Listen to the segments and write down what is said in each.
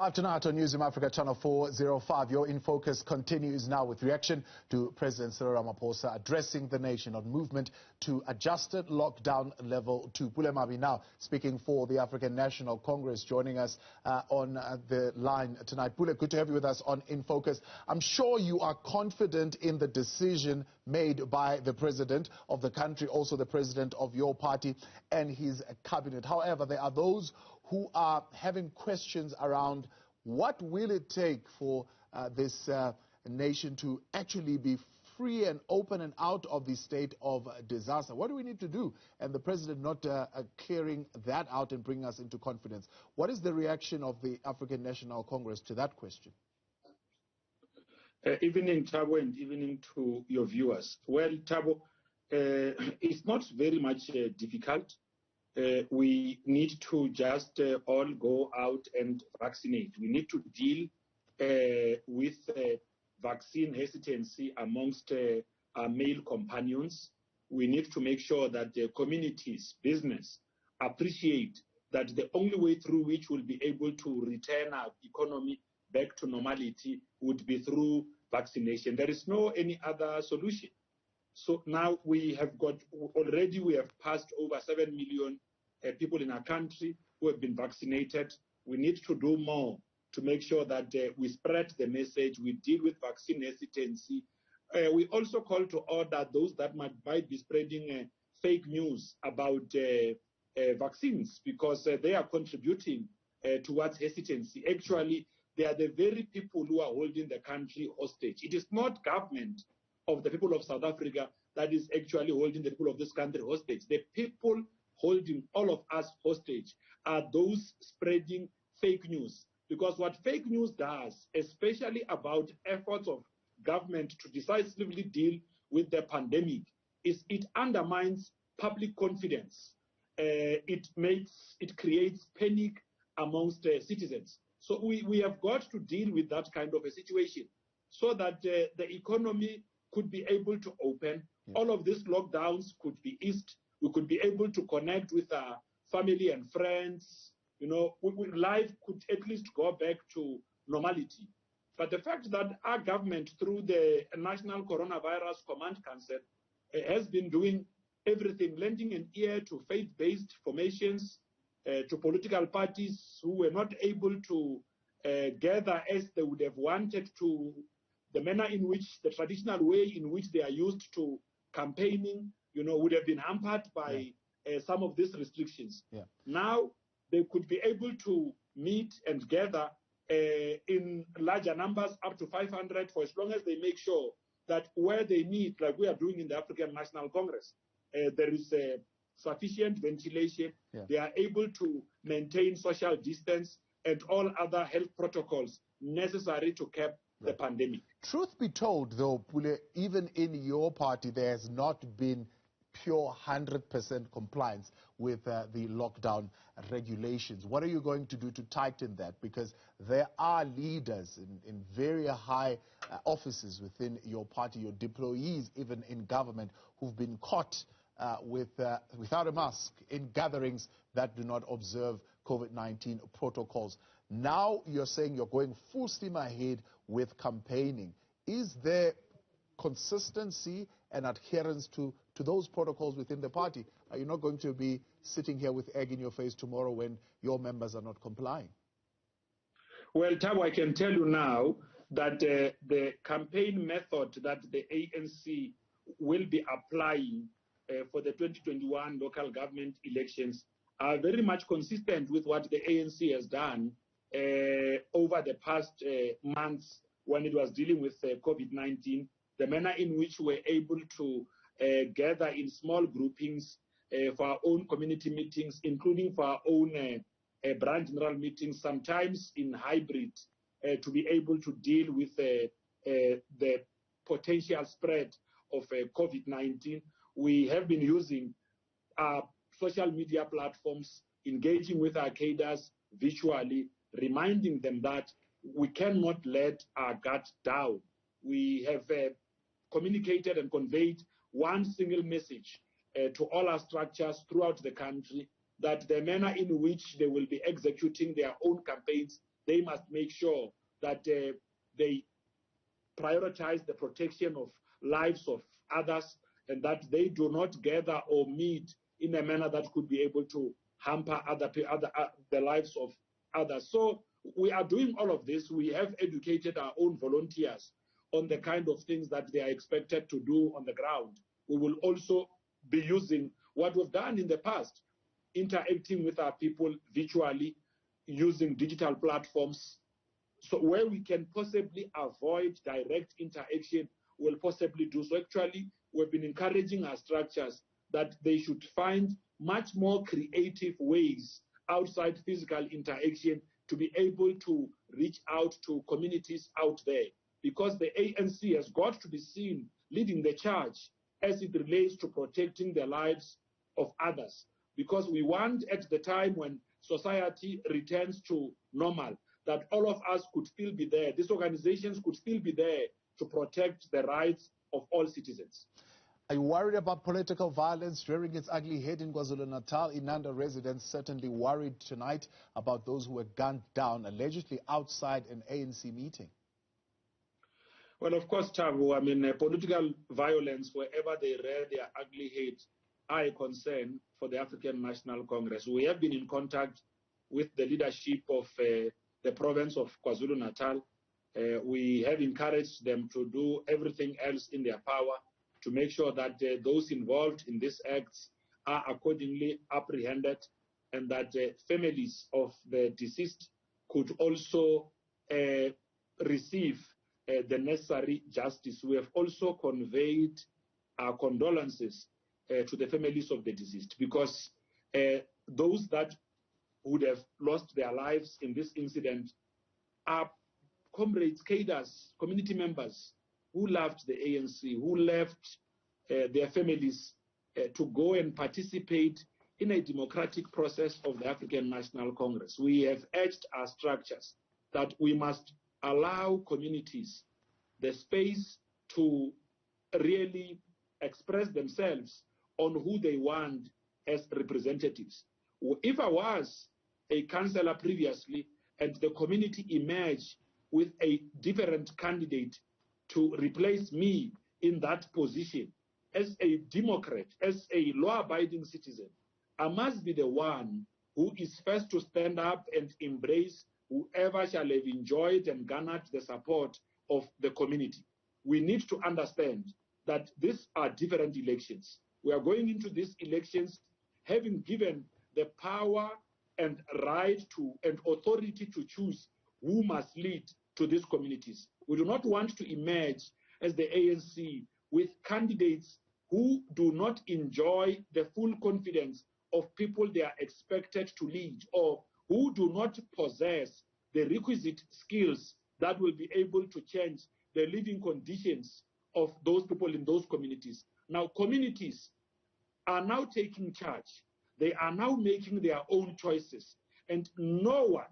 Live tonight on Newzroom Afrika, Channel 405. Your In Focus continues now with reaction to President Cyril Ramaphosa addressing the nation on movement to adjusted lockdown level 2. Pule Mabe now speaking for the African National Congress, joining us on the line tonight. Pule, good to have you with us on In Focus. I'm sure you are confident in the decision made by the president of the country, also the president of your party and his cabinet. However, there are those who are having questions around what will it take for this nation to actually be free and open and out of the state of disaster. What do we need to do? And the president not clearing that out and bringing us into confidence. What is the reaction of the African National Congress to that question? Evening, Thabo, and evening to your viewers. Well, Thabo, it's not very much difficult. We need to just all go out and vaccinate. We need to deal with vaccine hesitancy amongst our male companions. We need to make sure that the communities, business, appreciate that the only way through which we'll be able to return our economy back to normality would be through vaccination. There is no any other solution. So now we have passed over 7 million people in our country who have been vaccinated. We need to do more to make sure that we spread the message, we deal with vaccine hesitancy. We also call to order those that might be spreading fake news about vaccines, because they are contributing towards hesitancy. Actually, they are the very people who are holding the country hostage. It is not government of the people of South Africa that is actually holding the people of this country hostage. The people holding all of us hostage are those spreading fake news. Because what fake news does, especially about efforts of government to decisively deal with the pandemic, is it undermines public confidence. It creates panic amongst citizens. So we have got to deal with that kind of a situation so that the economy could be able to open. Yeah. All of these lockdowns could be eased. We could be able to connect with our family and friends. You know, life could at least go back to normality. But the fact that our government, through the National Coronavirus Command Council, has been doing everything, lending an ear to faith-based formations, to political parties who were not able to gather as they would have wanted to, the manner in which, the traditional way in which they are used to campaigning, you know, would have been hampered by some of these restrictions. Yeah. Now, they could be able to meet and gather in larger numbers, up to 500, for as long as they make sure that where they meet, like we are doing in the African National Congress, there is sufficient ventilation. Yeah. They are able to maintain social distance and all other health protocols necessary to cap the pandemic. Truth be told, though, Pule, even in your party, there has not been pure 100% compliance with the lockdown regulations. What are you going to do to tighten that? Because there are leaders in very high offices within your party, your employees, even in government, who've been caught without a mask in gatherings that do not observe COVID-19 protocols. Now you're saying you're going full steam ahead with campaigning. Is there consistency and adherence to those protocols within the party? Are you not going to be sitting here with egg in your face tomorrow when your members are not complying? Well, Thabo, I can tell you now that the campaign method that the ANC will be applying for the 2021 local government elections are very much consistent with what the ANC has done over the past months when it was dealing with COVID-19, the manner in which we're able to gather in small groupings for our own community meetings, including for our own branch general meetings, sometimes in hybrid, to be able to deal with the potential spread of COVID-19. We have been using our social media platforms, engaging with our cadres virtually, reminding them that we cannot let our guard down. We have communicated and conveyed one single message to all our structures throughout the country, that the manner in which they will be executing their own campaigns, they must make sure that they prioritize the protection of lives of others, and that they do not gather or meet in a manner that could be able to hamper the lives of others. So we are doing all of this. We have educated our own volunteers on the kind of things that they are expected to do on the ground. We will also be using what we've done in the past, interacting with our people virtually using digital platforms. So where we can possibly avoid direct interaction, we'll possibly do so. Actually, we've been encouraging our structures that they should find much more creative ways outside physical interaction to be able to reach out to communities out there, because the ANC has got to be seen leading the charge as it relates to protecting the lives of others. Because we want, at the time when society returns to normal, that all of us could still be there, these organizations could still be there to protect the rights of all citizens. Are you worried about political violence rearing its ugly head in KwaZulu-Natal? Inanda residents certainly worried tonight about those who were gunned down, allegedly outside an ANC meeting. Well, of course, Tabu, I mean, political violence, wherever they rear their ugly head, are a concern for the African National Congress. We have been in contact with the leadership of the province of KwaZulu-Natal. We have encouraged them to do everything else in their power to make sure that those involved in these acts are accordingly apprehended, and that families of the deceased could also receive the necessary justice. We have also conveyed our condolences to the families of the deceased, because those that would have lost their lives in this incident are comrades, cadres, community members who loved the ANC, who left their families to go and participate in a democratic process of the African National Congress. We have urged our structures that we must allow communities the space to really express themselves on who they want as representatives. If I was a councillor previously and the community emerged with a different candidate to replace me in that position, as a Democrat, as a law-abiding citizen, I must be the one who is first to stand up and embrace whoever shall have enjoyed and garnered the support of the community. We need to understand that these are different elections. We are going into these elections having given the power and right to and authority to choose who must lead to these communities. We do not want to emerge as the ANC with candidates who do not enjoy the full confidence of people they are expected to lead, or who do not possess the requisite skills that will be able to change the living conditions of those people in those communities. Now, communities are now taking charge. They are now making their own choices, and no one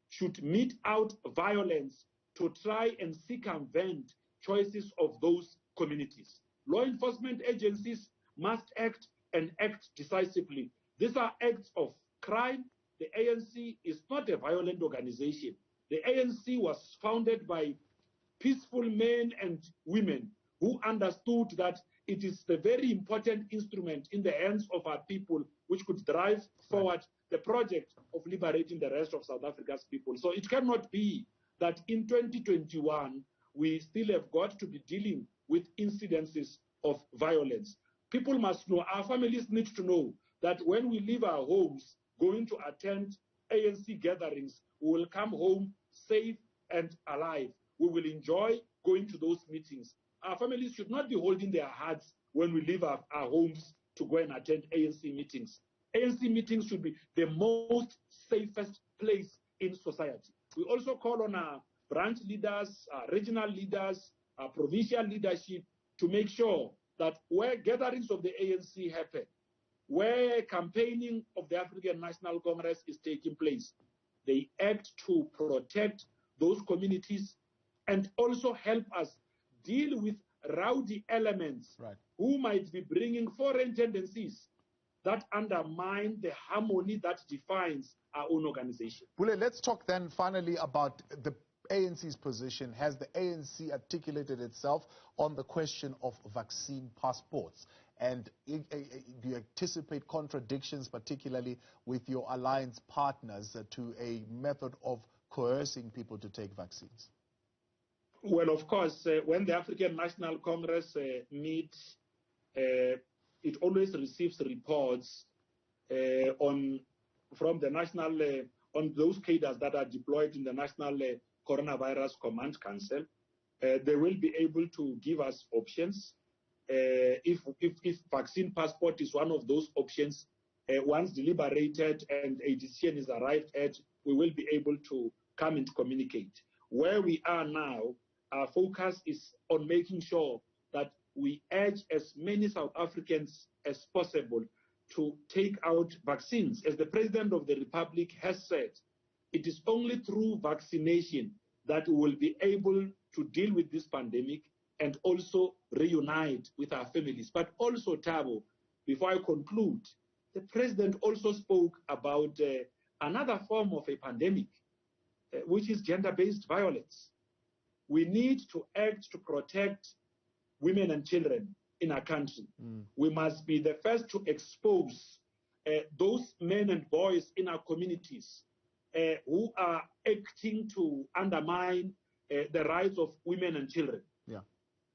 should mete out violence to try and circumvent choices of those communities. Law enforcement agencies must act and act decisively. These are acts of crime. The ANC is not a violent organization. The ANC was founded by peaceful men and women who understood that it is the very important instrument in the hands of our people which could drive forward the project of liberating the rest of South Africa's people. So it cannot be that in 2021, we still have got to be dealing with incidences of violence. People must know, our families need to know that when we leave our homes going to attend ANC gatherings, we will come home safe and alive. We will enjoy going to those meetings. Our families should not be holding their hearts when we leave our homes to go and attend ANC meetings. ANC meetings should be the most safest place in society. We also call on our branch leaders, our regional leaders, our provincial leadership to make sure that where gatherings of the ANC happen, where campaigning of the African National Congress is taking place, they act to protect those communities and also help us deal with rowdy elements who might be bringing foreign tendencies that undermine the harmony that defines our own organization. Pule, let's talk then finally about the ANC's position. Has the ANC articulated itself on the question of vaccine passports? And do you anticipate contradictions, particularly with your alliance partners, to a method of coercing people to take vaccines? Well, of course, when the African National Congress meets, it always receives reports from the national, on those cadres that are deployed in the National Coronavirus Command Council. They will be able to give us options. If vaccine passport is one of those options, once deliberated and a decision is arrived at, we will be able to come and communicate. Where we are now, our focus is on making sure that we urge as many South Africans as possible to take out vaccines. As the President of the Republic has said, it is only through vaccination that we will be able to deal with this pandemic and also reunite with our families. But also, Thabo, before I conclude, the President also spoke about another form of a pandemic, which is gender-based violence. We need to act to protect women and children in our country. We must be the first to expose those men and boys in our communities who are acting to undermine the rights of women and children. Yeah,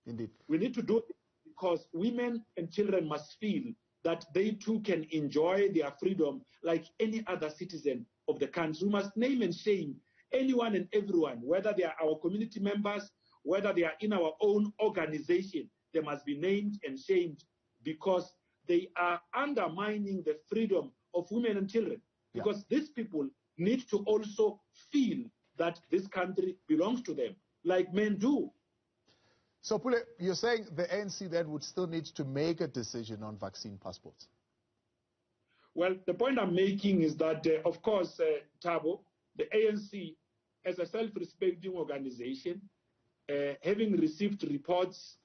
indeed. We need to do it because women and children must feel that they too can enjoy their freedom like any other citizen of the country. We must name and shame anyone and everyone, whether they are our community members, whether they are in our own organization. They must be named and shamed because they are undermining the freedom of women and children. Because these people need to also feel that this country belongs to them, like men do. So, Pule, you're saying the ANC then would still need to make a decision on vaccine passports? Well, the point I'm making is that, of course, Thabo, the ANC, as a self-respecting organization, having received reports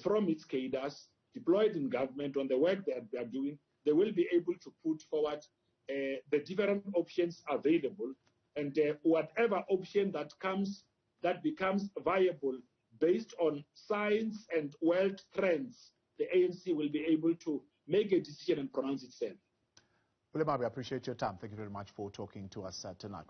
from its cadres deployed in government on the work that they are doing, they will be able to put forward the different options available, and whatever option that becomes viable based on science and world trends, the ANC will be able to make a decision and pronounce itself. Pule Mabe, I appreciate your time. Thank you very much for talking to us tonight.